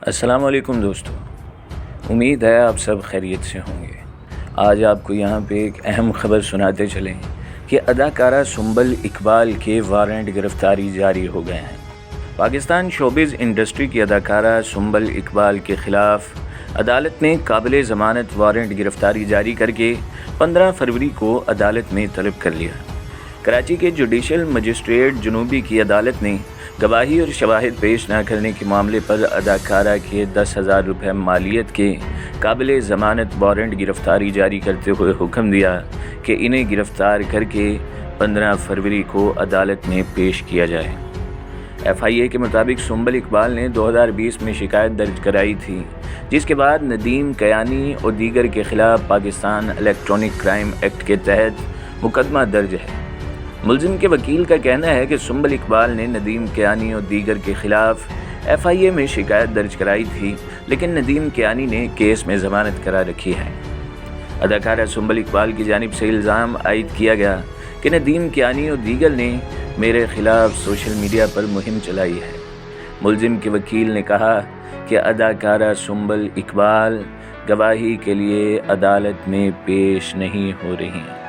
السلام علیکم دوستو، امید ہے آپ سب خیریت سے ہوں گے۔ آج آپ کو یہاں پہ ایک اہم خبر سناتے چلیں کہ اداکارہ سنبل اقبال کے وارنٹ گرفتاری جاری ہو گئے ہیں۔ پاکستان شوبز انڈسٹری کی اداکارہ سنبل اقبال کے خلاف عدالت نے قابل ضمانت وارنٹ گرفتاری جاری کر کے 15 فروری کو عدالت میں طلب کر لیا۔ کراچی کے جوڈیشل مجسٹریٹ جنوبی کی عدالت نے گواہی اور شواہد پیش نہ کرنے کے معاملے پر اداکارہ کے 10,000 روپے مالیت کے قابل ضمانت وارنٹ گرفتاری جاری کرتے ہوئے حکم دیا کہ انہیں گرفتار کر کے 15 فروری کو عدالت میں پیش کیا جائے۔ FIA کے مطابق سنبل اقبال نے 2020 میں شکایت درج کرائی تھی، جس کے بعد ندیم کیانی اور دیگر کے خلاف پاکستان الیکٹرانک کرائم ایکٹ کے تحت مقدمہ درج ہے۔ ملزم کے وکیل کا کہنا ہے کہ سنبل اقبال نے ندیم کیانی اور دیگر کے خلاف FIA میں شکایت درج کرائی تھی، لیکن ندیم کیانی نے کیس میں ضمانت کرا رکھی ہے۔ اداکارہ سنبل اقبال کی جانب سے الزام عائد کیا گیا کہ ندیم کیانی اور دیگر نے میرے خلاف سوشل میڈیا پر مہم چلائی ہے۔ ملزم کے وکیل نے کہا کہ اداکارہ سنبل اقبال گواہی کے لیے عدالت میں پیش نہیں ہو رہی ہیں۔